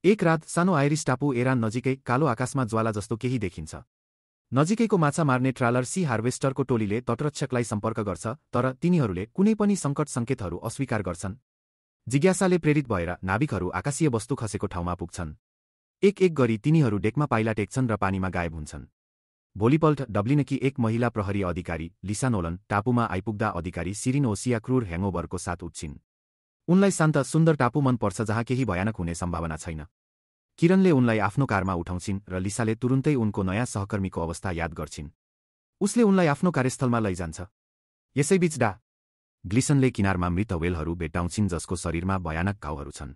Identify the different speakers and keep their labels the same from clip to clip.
Speaker 1: एक रात सानो आइरिस टापु एरान नजिकै कालो आकाशमा ज्वाला जस्तो केही देखिन्छ। नजिकैको माछा मार्ने ट्रालर सी हार्वेस्टरको टोलीले तटरक्षकलाई सम्पर्क गर्छ, तर तिनीहरूले कुनै पनि सङ्कट सङ्केतहरू अस्वीकार गर्छन्। जिज्ञासाले प्रेरित भएर नाविकहरू आकाशीय वस्तु खसेको ठाउँमा पुग्छन्। एक एक गरी तिनीहरू डेकमा पाइला टेक्छन् र पानीमा गायब हुन्छन्। भोलिपल्ट डब्लिनकी एक महिला प्रहरी अधिकारी लिसा नोलन टापुमा आइपुग्दा अधिकारी सिरिन ओसिया क्रूर ह्याङओभरको साथ उठ्छिन्। उनलाई शान्त सुन्दर टापु मन पर्छ जहाँ केही भयानक हुने सम्भावना छैन। किरणले उनलाई आफ्नो कारमा उठाउँछिन् र लिसाले तुरुन्तै उनको नयाँ सहकर्मीको अवस्था याद गर्छिन्। उसले उनलाई आफ्नो कार्यस्थलमा लैजान्छ। यसैबीच ग्लिसनले किनारमा मृत व्हेलहरू भेट्टाउँछिन् जसको शरीरमा भयानक घाउहरू छन्।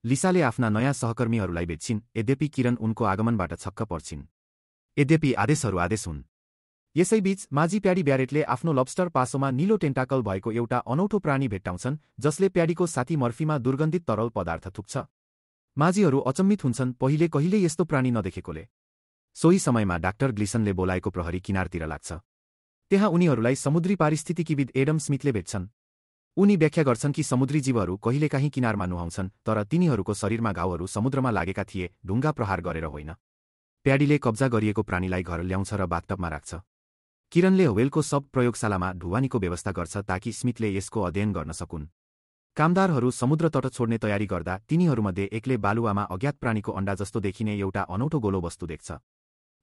Speaker 1: लिसाले आफ्ना नयाँ सहकर्मीहरूलाई भेट्छिन्, यद्यपि किरण उनको आगमनबाट छक्क पर्छिन्। यद्यपि आदेशहरू आदेश हुन्। यसैबीच माझी प्याडी ब्यारेटले आफ्नो लब्स्टर पासोमा नीलो टेन्टाकल भएको एउटा अनौठो प्राणी भेट्टाउँछन् जसले प्याडीको साथी मर्फीमा दुर्गन्धित तरल पदार्थ थुक्छ। माझीहरू अचम्मित हुन्छन् पहिले कहिले यस्तो प्राणी नदेखेकोले। सोही समयमा डाक्टर ग्लिसनले बोलाएको प्रहरी किनारतिर लाग्छ। त्यहाँ उनीहरूलाई समुद्री पारिस्थितिकीविद एडम स्मिथले भेट्छन्। उनी व्याख्या गर्छन् कि समुद्री जीवहरू कहिलेकाहीँ किनारमा नुहाउँछन्, तर तिनीहरूको शरीरमा घाउहरू समुद्रमा लागेका थिए, ढुङ्गा प्रहार गरेर होइन। प्याडीले कब्जा गरिएको प्राणीलाई घर ल्याउँछ र बाथटबमा राख्छ। किरणले व्हेलको सब प्रयोगशालामा ढुवानीको व्यवस्था गर्छ ताकि स्मिथले यसको अध्ययन गर्न सकुन्। कामदारहरू समुद्र तट छोड्ने तयारी गर्दा तिनीहरूमध्ये एकले बालुवामा अज्ञात प्राणीको अण्डा जस्तो देखिने एउटा अनौठो गोलो वस्तु देख्छ।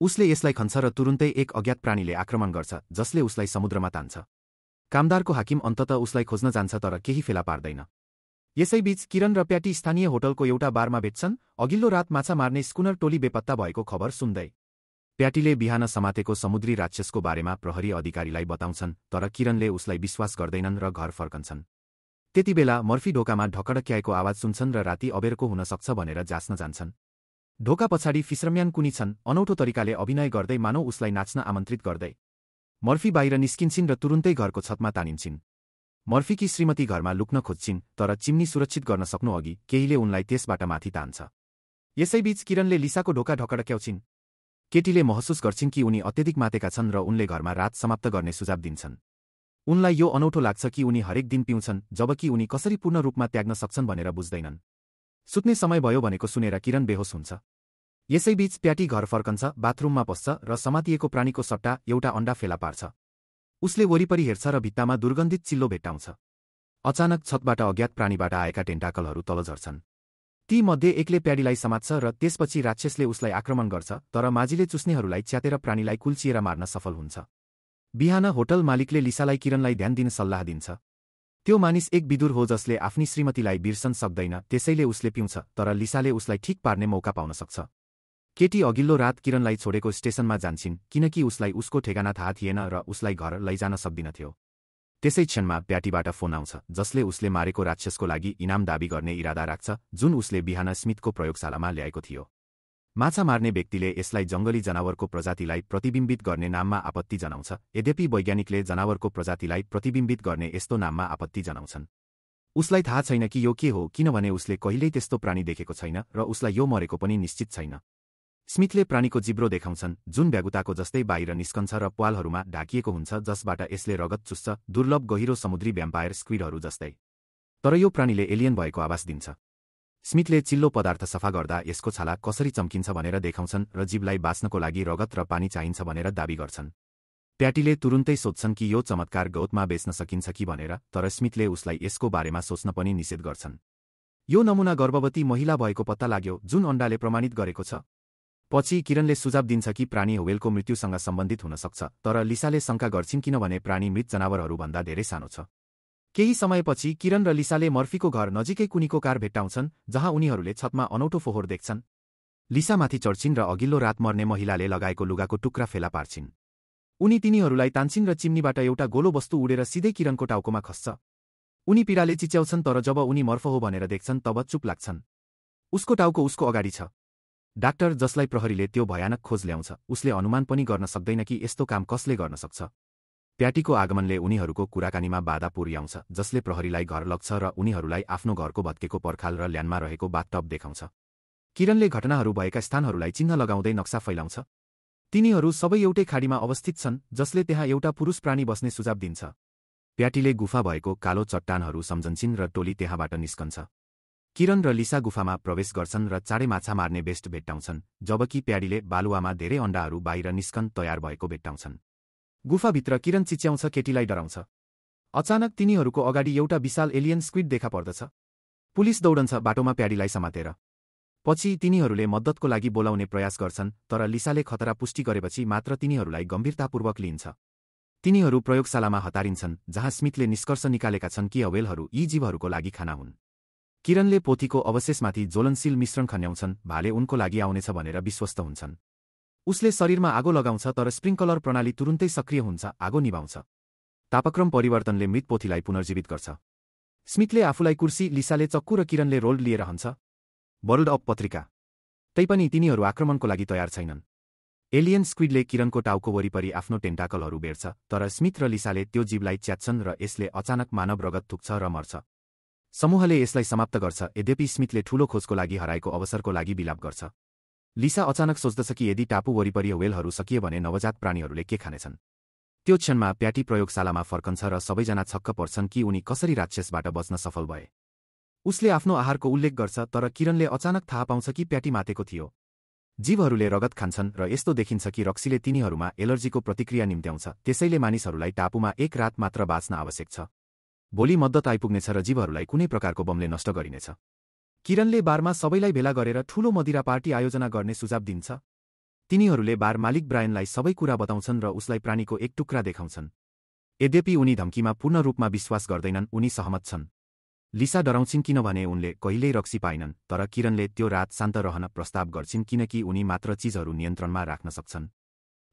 Speaker 1: उसले यसलाई खन्छ र तुरुन्तै एक अज्ञात प्राणीले आक्रमण गर्छ जसले उसलाई समुद्रमा तान्छ। कामदारको हाकिम अन्ततः उसलाई खोज्न जान्छ तर केही फेला पार्दैन। यसैबीच किरण र प्याटी स्थानीय होटलको एउटा बारमा भेट्छन्, अघिल्लो रात माछा मार्ने स्कुनर टोली बेपत्ता भएको खबर सुन्दै। प्याटीले बिहान समातेको समुद्री राक्षसको बारेमा प्रहरी अधिकारीलाई बताउँछन्, तर किरणले उसलाई विश्वास गर्दैनन् र घर फर्कन्छन्। त्यतिबेला मर्फी ढोकामा ढकढक्याएको आवाज सुन्छन् र राति अबेरको हुन सक्छ भनेर जाँच्न जान्छन्। ढोका पछाडि फिसरम्यान कुनी छन्, अनौठो तरिकाले अभिनय गर्दै मानौ उसलाई नाच्न आमन्त्रित गर्दै। मर्फी बाहिर निस्किन्छिन् र तुरुन्तै घरको छतमा तानिन्छिन्। मर्फीकी श्रीमती घरमा लुक्न खोज्छिन्, तर चिम्नी सुरक्षित गर्न सक्नु अघि केहीले उनलाई त्यसबाट माथि तान्छ। यसैबीच किरणले लिसाको ढोका ढकढक्याउँछिन्। केटीले महसुस गर्छिन् कि उनी अत्यधिक मातेका छन् र उनले घरमा रात समाप्त गर्ने सुझाव दिन्छन्। उनलाई यो अनौठो लाग्छ कि उनी हरेक दिन पिउँछन्, जबकि उनी कसरी पूर्ण रूपमा त्याग्न सक्छन् भनेर बुझ्दैनन्। सुत्ने समय भयो भनेको सुनेर किरण बेहोस हुन्छ। यसैबीच प्याटी घर फर्कन्छ, बाथरुममा पस्छ र समातिएको प्राणीको सट्टा एउटा अण्डा फेला पार्छ। उसले वरिपरि हेर्छ र भित्तामा दुर्गन्धित चिल्लो भेट्टाउँछ। अचानक छतबाट अज्ञात प्राणीबाट आएका टेन्टाकलहरू तल झर्छन्। ती मध्ये एकले प्याडीलाई समात्छ र त्यसपछि राक्षसले उसलाई आक्रमण गर्छ, तर माझीले चुस्नेहरूलाई च्यातेर प्राणीलाई कुल्चिएर मार्न सफल हुन्छ। बिहान होटल मालिकले लिसालाई किरणलाई ध्यान दिन सल्लाह दिन्छ। त्यो मानिस एक विदुर हो जसले आफ्नी श्रीमतीलाई बिर्सन सक्दैन, त्यसैले उसले पिउँछ, तर लिसाले उसलाई ठिक पार्ने मौका पाउन सक्छ। केटी अघिल्लो रात किरणलाई छोडेको स्टेसनमा जान्छिन् किनकि उसलाई उसको ठेगाना थाहा थिएन र उसलाई घर लैजान सक्दिनथ्यो। त्यसै क्षणमा प्याटीबाट फोन आउँछ जसले उसले मारेको राक्षसको लागि इनाम दाबी गर्ने इरादा राख्छ, जुन उसले बिहान स्मिथको प्रयोगशालामा ल्याएको थियो। माछा मार्ने व्यक्तिले यसलाई जङ्गली जनावरको प्रजातिलाई प्रतिबिम्बित गर्ने नाममा आपत्ति जनाउँछ, यद्यपि वैज्ञानिकले जनावरको प्रजातिलाई प्रतिबिम्बित गर्ने यस्तो नाममा आपत्ति जनाउँछन्। उसलाई थाहा छैन कि यो के हो, किनभने उसले कहिल्यै त्यस्तो प्राणी देखेको छैन र उसलाई यो मरेको पनि निश्चित छैन। स्मिथले प्राणीको जिब्रो देखाउँछन्, जुन ब्यागुताको जस्तै बाहिर निस्कन्छ र प्वालहरूमा ढाकिएको हुन्छ जसबाट यसले रगत चुस्छ, दुर्लभ गहिरो समुद्री भ्याम्पायर स्क्विडहरू जस्तै। तर यो प्राणीले एलियन भएको आभास दिन्छ। स्मिथले चिल्लो पदार्थ सफा गर्दा यसको छाला कसरी चम्किन्छ भनेर देखाउँछन् र जीवलाई बाँच्नको लागि रगत र पानी चाहिन्छ भनेर दाबी गर्छन्। प्याटीले तुरुन्तै सोध्छन् कि यो चमत्कार गौतमा बेच्न सकिन्छ कि भनेर, तर स्मिथले उसलाई यसको बारेमा सोच्न पनि निषेध गर्छन्। यो नमुना गर्भवती महिला भएको पत्ता लाग्यो, जुन अण्डाले प्रमाणित गरेको छ। पछि किरणले सुझाव दिन्छ कि प्राणी व्हेलको मृत्युसँग सम्बन्धित हुन सक्छ, तर लिसाले शङ्का गर्छिन् किनभने प्राणी मृत जनावरहरूभन्दा धेरै सानो छ। केही समयपछि किरण र लिसाले मर्फीको घर नजिकै कुनीको कार भेट्टाउँछन्, जहाँ उनीहरूले छतमा अनौठो फोहोर देख्छन्। लिसामाथि चढ्छिन् र अघिल्लो रात मर्ने महिलाले लगाएको लुगाको टुक्रा फेला पार्छिन्। उनी तिनीहरूलाई तान्छिन् र चिम्नीबाट एउटा गोलो वस्तु उडेर सिधै किरणको टाउकोमा खस्छ। उनी पीडाले चिच्याउँछन्, तर जब उनी मर्फ हो भनेर देख्छन् तब चुप लाग्छन्। उसको टाउको उसको अगाडि छ। डाक्टर जसलाई प्रहरीले त्यो भयानक खोज ल्याउँछ, उसले अनुमान पनि गर्न सक्दैन कि यस्तो काम कसले गर्न सक्छ। प्याटीको आगमनले उनीहरूको कुराकानीमा बाधा पुर्याउँछ, जसले प्रहरीलाई घर लग्छ र उनीहरूलाई आफ्नो घरको भत्केको पर्खाल र ल्यानमा रहेको बाथटब देखाउँछ। किरणले घटनाहरू भएका स्थानहरूलाई चिन्ह लगाउँदै नक्सा फैलाउँछ। तिनीहरू सबै एउटै खाडीमा अवस्थित छन्, जसले त्यहाँ एउटा पुरुष प्राणी बस्ने सुझाव दिन्छ। प्याटीले गुफा भएको कालो चट्टानहरू सम्झन्छिन् र टोली त्यहाँबाट निस्कन्छ। किरण र लिसा गुफामा प्रवेश गर्छन् र चाँडै माछा मार्ने बेस्ट भेट्टाउँछन्, जबकि प्याडीले बालुवामा धेरै अण्डाहरू बाहिर निस्कन तयार भएको भेट्टाउँछन्। गुफाभित्र किरण चिच्याउँछ, केटीलाई डराउँछ। अचानक तिनीहरूको अगाडि एउटा विशाल एलियन स्क्विड देखा पर्दछ। पुलिस दौडन्छ बाटोमा प्याडीलाई समातेर। पछि तिनीहरूले मद्दतको लागि बोलाउने प्रयास गर्छन्, तर लिसाले खतरा पुष्टि गरेपछि मात्र तिनीहरूलाई गम्भीरतापूर्वक लिइन्छ। तिनीहरू प्रयोगशालामा हतारिन्छन्, जहाँ स्मिथले निष्कर्ष निकालेका छन् कि व्हेलहरू यी जीवहरूको लागि खाना हुन्। किरणले पोथीको अवशेषमाथि ज्वलनशील मिश्रण खन्याउँछन्, भाले उनको लागि आउनेछ भनेर विश्वस्त हुन्छन्। उसले शरीरमा आगो लगाउँछ, तर स्प्रिङ्कलर प्रणाली तुरुन्तै सक्रिय हुन्छ, आगो निभाउँछ। तापक्रम परिवर्तनले मृत पोथीलाई पुनर्जीवित गर्छ। स्मिथले आफूलाई कुर्सी, लिसाले चक्कु र किरणले रोल्ड लिएर हन्छ। वर्ल्ड अप पत्रिका। तैपनि तिनीहरू आक्रमणको लागि तयार छैनन्। एलियन स्क्विडले किरणको टाउको वरिपरि आफ्नो टेन्टाकलहरू बेर्छ, तर स्मिथ र लिसाले त्यो जीवलाई च्यात्छन् र यसले अचानक मानव रगत थुक्छ र मर्छ। समूहले यसलाई समाप्त गर्छ, यद्यपि स्मिथले ठूलो खोजको लागि हराएको अवसरको लागि बिलाप गर्छ। लिसा अचानक सोच्दछ कि यदि टापु वरिपरि व्हेलहरू सकिए भने नवजात प्राणीहरूले के खानेछन्। त्यो क्षणमा प्याटी प्रयोगशालामा फर्कन्छ र सबैजना छक्क पर्छन् कि उनी कसरी राक्षसबाट बच्न सफल भए। उसले आफ्नो आहारको उल्लेख गर्छ, तर किरणले अचानक थाहा पाउँछ कि प्याटी मातेको थियो। जीवहरूले रगत खान्छन् र यस्तो देखिन्छ कि रक्सीले तिनीहरूमा एलर्जीको प्रतिक्रिया निम्त्याउँछ, त्यसैले मानिसहरूलाई टापुमा एक रात मात्र बाँच्न आवश्यक छ। भोलि मद्दत आइपुग्नेछ र जीवहरूलाई कुनै प्रकारको बमले नष्ट गरिनेछ। किरणले बारमा सबैलाई भेला गरेर ठूलो मदिरा पार्टी आयोजना गर्ने सुझाव दिन्छ। तिनीहरूले बार मालिक ब्रायनलाई सबै कुरा बताउँछन् र उसलाई प्राणीको एक टुक्रा देखाउँछन्। यद्यपि उनी धम्कीमा पूर्ण रूपमा विश्वास गर्दैनन्, उनी सहमत छन्। लिसा डराउँछिन् किनभने उनले कहिल्यै रक्सी पाइनन्, तर किरणले त्यो रात शान्त रहन प्रस्ताव गर्छिन् किनकि उनी मात्र चीजहरू नियन्त्रणमा राख्न सक्छन्।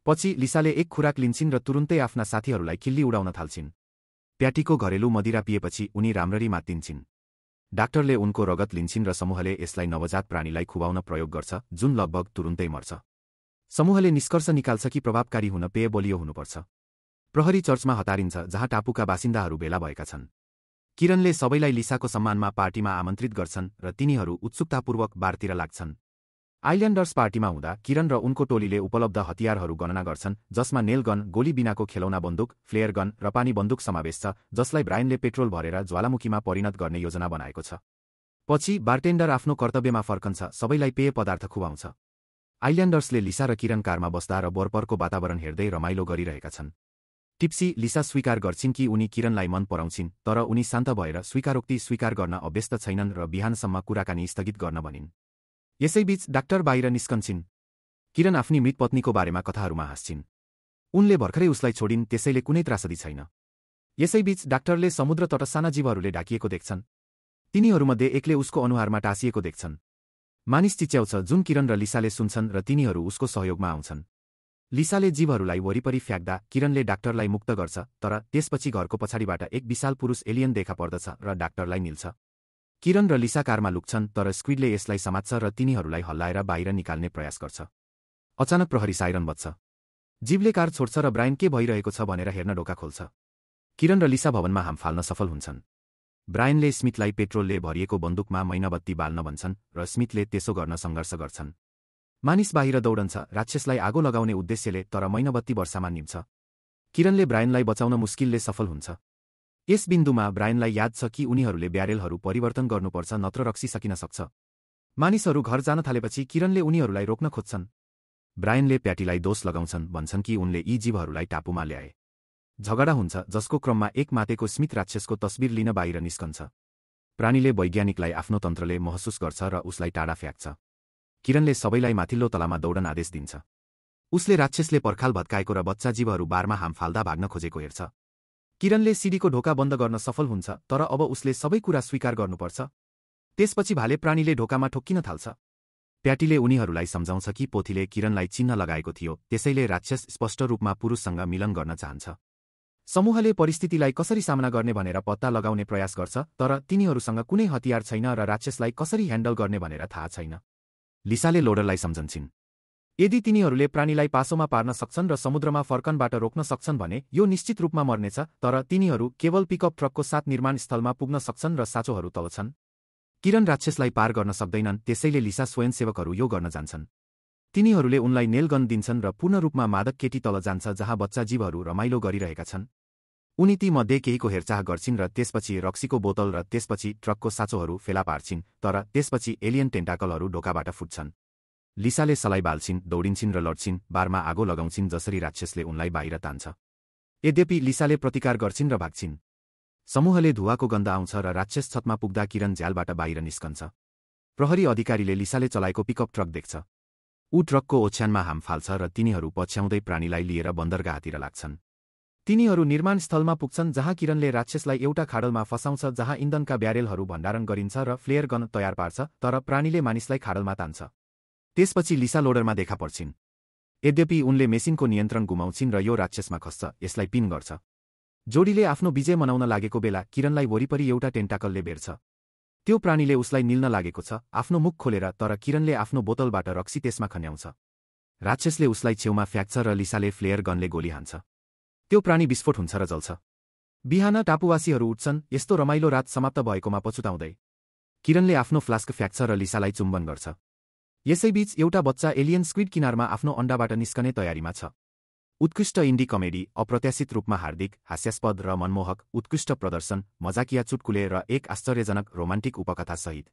Speaker 1: पछि लिसाले एक खुराक लिन्छिन् र तुरुन्तै आफ्ना साथीहरूलाई खिल्ली उडाउन थाल्छिन्। प्याटीको घरेलु मदिरा पिएपछि उनी राम्ररी मात्तिन्छिन्। डाक्टरले उनको रगत लिन्छिन् र समूहले यसलाई नवजात प्राणीलाई खुवाउन प्रयोग गर्छ, जुन लगभग तुरुन्तै मर्छ। समूहले निष्कर्ष निकाल्छ कि प्रभावकारी हुन पेय बलियो हुनुपर्छ। प्रहरी चर्चमा हतारिन्छ, जहाँ टापुका बासिन्दाहरू भेला भएका छन्। किरणले सबैलाई लिसाको सम्मानमा पार्टीमा आमन्त्रित गर्छन् र तिनीहरू उत्सुकतापूर्वक बारतिर लाग्छन्। आइल्यान्डर्स पार्टीमा हुँदा किरण र उनको टोलीले उपलब्ध हतियारहरू गणना गर्छन्, जसमा नेल गन, गोली बिनाको खेलौना बन्दुक, फ्लेयर गन र पानी बन्दुक समावेश छ, जसलाई ब्रायनले पेट्रोल भरेर ज्वालामुखीमा परिणत गर्ने योजना बनाएको छ। पछि बारटेन्डर आफ्नो कर्तव्यमा फर्कन्छ, सबैलाई पेय पदार्थ खुवाउँछ। आइल्यान्डर्सले लिसा र किरण कारमा बस्दा र वरपरको वातावरण हेर्दै रमाइलो गरिरहेका छन्। टिप्सी लिसा स्वीकार गर्छिन् कि उनी किरणलाई मन पराउँछिन्, तर उनी शान्त भएर स्वीकारोक्ति स्वीकार गर्न अभ्यस्त छैनन् र बिहानसम्म कुराकानी स्थगित गर्न भनिन्। यसैबीच डाक्टर बाहिर निस्कन्छिन्। किरण आफ्नी मृत पत्नीको बारेमा कथाहरूमा हाँस्छिन्। उनले भर्खरै उसलाई छोडिन्, त्यसैले कुनै त्रासदी छैन। यसैबीच डाक्टरले समुद्र तट साना जीवहरूले ढाकिएको देख्छन्। तिनीहरूमध्ये एकले उसको अनुहारमा टाँसिएको देख्छन्। मानिस चिच्याउँछ, जुन किरण र लिसाले सुन्छन् र तिनीहरू उसको सहयोगमा आउँछन्। लिसाले जीवहरूलाई वरिपरि फ्याँक्दा किरणले डाक्टरलाई मुक्त गर्छ, तर त्यसपछि घरको पछाडिबाट एक विशाल पुरुष एलियन देखा पर्दछ र डाक्टरलाई निल्छ। किरण र लिसा कारमा लुक्छन्, तर स्क्विडले यसलाई समात्छ र तिनीहरूलाई हल्लाएर बाहिर निकाल्ने प्रयास गर्छ। अचानक प्रहरी साइरन बज्छ। जीवले कार छोड्छ र ब्रायन के भइरहेको छ भनेर हेर्न ढोका खोल्छ। किरण र लिसा भवनमा हाम फाल्न सफल हुन्छन्। ब्रायनले स्मिथलाई पेट्रोलले भरिएको बन्दुकमा मैनाबत्ती बाल्न भन्छन् र स्मिथले त्यसो गर्न सङ्घर्ष गर्छन्। मानिस बाहिर दौडन्छ, राक्षसलाई आगो लगाउने उद्देश्यले, तर मैनाबत्ती वर्षामा निम्छ। किरणले ब्रायनलाई बचाउन मुस्किलले सफल हुन्छ। यस बिन्दुमा ब्रायनलाई याद छ कि उनीहरूले ब्यारेलहरू परिवर्तन गर्नुपर्छ, नत्र रक्सी सकिन सक्छ। मानिसहरू घर जान थालेपछि किरणले उनीहरूलाई रोक्न खोज्छन्। ब्रायनले प्याटीलाई दोष लगाउँछन्, भन्छन् कि उनले यी जीवहरूलाई टापुमा ल्याए। झगडा हुन्छ, जसको क्रममा एक मातेको स्मिथ राक्षसको तस्बिर लिन बाहिर निस्कन्छ। प्राणीले वैज्ञानिकलाई आफ्नो तन्त्रले महसुस गर्छ र उसलाई टाढा फ्याँक्छ। किरणले सबैलाई माथिल्लो तलामा दौडन आदेश दिन्छ। उसले राक्षसले पर्खाल भत्काएको र बच्चा जीवहरू बारमा हाम फाल्दा भाग्न खोजेको हेर्छ। किरणले सिडीको ढोका बन्द गर्न सफल हुन्छ, तर अब उसले सबै कुरा स्वीकार गर्नुपर्छ। त्यसपछि भाले प्राणीले ढोकामा ठोक्किन थाल्छ। प्याटीले उनीहरूलाई सम्झाउँछ कि पोथीले किरणलाई चिन्ह लगाएको थियो, त्यसैले राक्षस स्पष्ट रूपमा पुरुषसँग मिलन गर्न चाहन्छ। समूहले परिस्थितिलाई कसरी सामना गर्ने भनेर पत्ता लगाउने प्रयास गर्छ, तर तिनीहरूसँग कुनै हतियार छैन र राक्षसलाई कसरी ह्यान्डल गर्ने भनेर थाहा छैन। लिसाले लोडरलाई सम्झन्छन्। यदि तिनीहरूले प्राणीलाई पासोमा पार्न सक्छन् र समुद्रमा फर्कनबाट रोक्न सक्छन् भने यो निश्चित रूपमा मर्नेछ, तर तिनीहरू केवल पिकअप ट्रकको साथ निर्माण स्थलमा पुग्न सक्छन् र साँचोहरू तल छन्। किरण राक्षसलाई पार गर्न सक्दैनन्, त्यसैले लिसा स्वयंसेवकहरू यो गर्न जान्छन्। तिनीहरूले उनलाई नेल गन दिन्छन् र पूर्ण रूपमा मादक केटी तल जान्छ, जहाँ बच्चा जीवहरू रमाइलो गरिरहेका छन्। उनी ती मध्ये केहीको हेरचाह गर्छिन् र त्यसपछि रक्सीको बोतल र त्यसपछि ट्रकको साँचोहरू फेला पार्छिन्, तर त्यसपछि एलियन टेन्टाकलहरू ढोकाबाट फुट्छन्। लिसाले सलाई बाल्छिन्, दौडिन्छिन् र लड्छिन्, बारमा आगो लगाउँछिन् जसरी राक्षसले उनलाई बाहिर तान्छ। यद्यपि लिसाले प्रतिकार गर्छिन् र भाग्छिन्। समूहले धुवाको गन्ध आउँछ र राक्षस छतमा पुग्दा किरण झ्यालबाट बाहिर निस्कन्छ। प्रहरी अधिकारीले लिसाले चलाएको पिकअप ट्रक देख्छ। ऊ ट्रकको ओछ्यानमा हाम फाल्छ र तिनीहरू पछ्याउँदै प्राणीलाई लिएर बन्दरगाहतिर लाग्छन्। तिनीहरू निर्माण स्थलमा पुग्छन् जहाँ किरणले राक्षसलाई एउटा खाडलमा फसाउँछ जहाँ इन्धनका ब्यारेलहरू भण्डारण गरिन्छ र फ्लेयर गन तयार पार्छ, तर प्राणीले मानिसलाई खाडलमा तान्छ। त्यसपछि लिसा लोडरमा देखा पर्छिन्। यद्यपि उनले मेसिनको नियन्त्रण गुमाउँछिन् र यो राक्षसमा खस्छ, यसलाई पिन गर्छ। जोडीले आफ्नो विजय मनाउन लागेको बेला किरणलाई वरिपरि एउटा टेन्टाकलले बेर्छ। त्यो प्राणीले उसलाई निल्न लागेको छ, आफ्नो मुख खोलेर, तर किरणले आफ्नो बोतलबाट रक्सी त्यसमा खन्याउँछ। राक्षसले उसलाई छेउमा फ्याँक्छ र लिसाले फ्लेयर गनले गोली हान्छ। त्यो प्राणी विस्फोट हुन्छ र जल्छ। बिहान टापुवासीहरू उठ्छन्, यस्तो रमाइलो रात समाप्त भएकोमा पछुताउँदै। किरणले आफ्नो फ्लास्क फ्याँक्छ र लिसालाई चुम्बन गर्छ। यसैबीच एउटा बच्चा एलियन स्क्विड किनारमा आफ्नो अण्डाबाट निस्कने तयारीमा छ। उत्कृष्ट इन्डी कमेडी, अप्रत्याशित रूपमा हार्दिक, हास्यास्पद र मनमोहक, उत्कृष्ट प्रदर्शन, मजाकिया चुटकुले र एक आश्चर्यजनक रोमान्टिक उपकथा सहित